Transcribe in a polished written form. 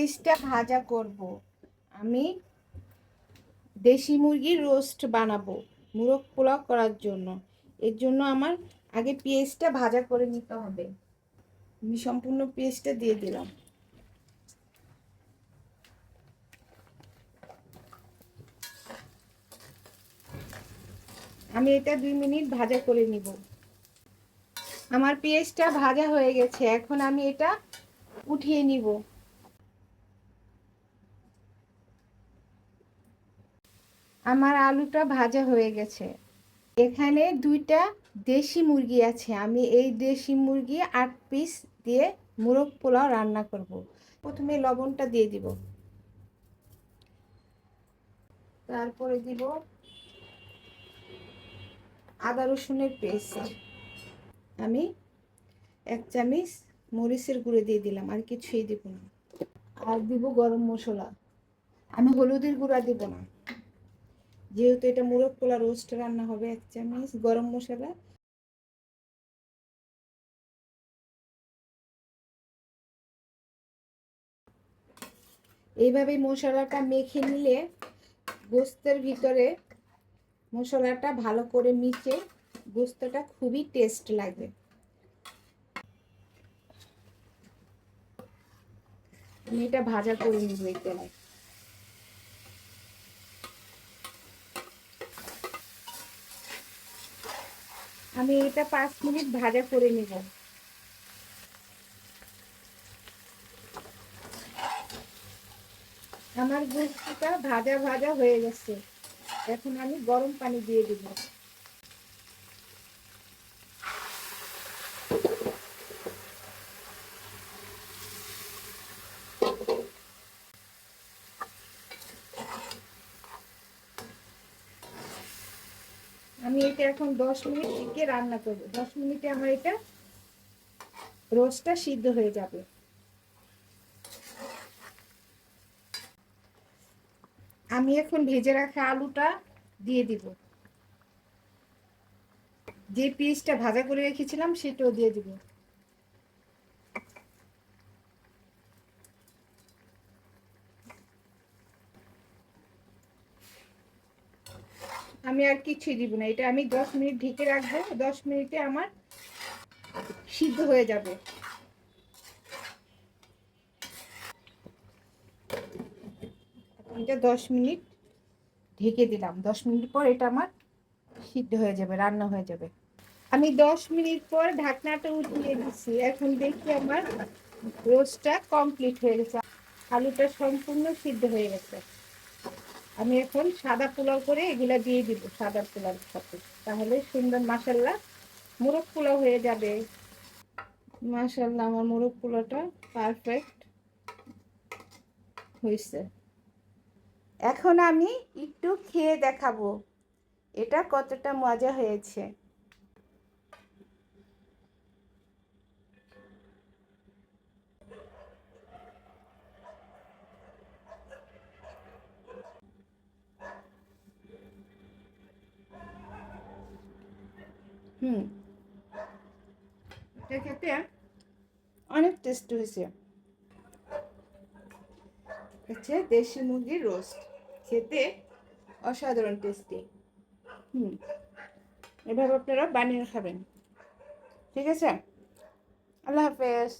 পেঁয়াজটা ভাজা করব। আমি দেশি মুরগির রোস্ট বানাবো মোরগ পোলাও করার জন্য। এর জন্য আমার আগে পেঁয়াজটা ভাজা করে নিতে হবে। আমি সম্পূর্ণ পেঁয়াজটা দিয়ে দিলাম। আমি এটা 2 মিনিট ভাজা করে নিব। আমার পেঁয়াজটা ভাজা হয়ে গেছে, এখন আমি এটা উঠিয়ে নিব। আমার আলুটা ভাজা হয়ে গেছে। এখানে 2টা দেশি মুরগি আছে। আমি এই দেশি মুরগি 8 পিস দিয়ে মোরগ পোলাও রান্না করব। প্রথমে লবণটা দিয়ে দিব, তারপরে দিব আদা রসুনের পেস্ট। আমি 1 চামচ মরিচের গুঁড়ো দিয়ে দিলাম, আর কিছুই দিব না। আর দিব গরম মশলা। আমি হলুদের গুঁড়া দিব না, যেহেতু এটা মোরগ পোলা রোস্ট রান্না হবে। 1 চামচ গরম মশলা। এইভাবে মশলাটা মেখে নিলে গোস্তের ভিতরে মশলাটা ভালো করে মিশে গোস্তটা খুবই টেস্ট লাগবে। আমি এটা ভাজা করে নিব এই তেলায়। আমি এটা 5 মিনিট ভাজা করে নিব। আমার গোস্তটা ভাজা ভাজা হয়ে গেছে, এখন আমি গরম পানি দিয়ে দিব। আমি এটা এখন 10 মিনিট ঢেকে রান্না করব। 10 মিনিটে আমার এটা রোস্টটা সিদ্ধ হয়ে যাবে। আমি এখন ভেজে রাখা আলুটা দিয়ে দিব। যে পিসটা ভাজা করে রেখেছিলাম সেটাও দিয়ে দিব। আমি আর কিছুই দিব না, এটা আমি 10 মিনিট ঢেকে রাখবো। 10 মিনিটে আমার সিদ্ধ হয়ে যাবে। এটা 10 মিনিট ঢেকে দিলাম। 10 মিনিট পর এটা আমার সিদ্ধ হয়ে যাবে, রান্না হয়ে যাবে। আমি 10 মিনিট পর ঢাকনাটা উঠিয়ে দিচ্ছি। এখন দেখি আমার রোস্টটা কমপ্লিট হয়ে গেছে, আলুটা সম্পূর্ণ সিদ্ধ হয়ে গেছে। আমি এখন সাদা পোলাও করে এগুলা দিয়ে দিব সাদা পোলাওর সাথে, তাহলে সুন্দর মাশাআল্লাহ মোরগ পোলাও হয়ে যাবে। মাশাআল্লাহ আমার মোরগ পোলাওটা পারফেক্ট হয়েছে। এখন আমি একটু খেয়ে দেখাবো এটা কতটা মজা হয়েছে। এটা খেতে অনেক টেস্টি হয়েছে। হচ্ছে দেশি মুরগির রোস্ট, খেতে অসাধারণ টেস্টি। এভাবে আপনারা বানিয়ে খাবেন। ঠিক আছে, আল্লাহ হাফেজ।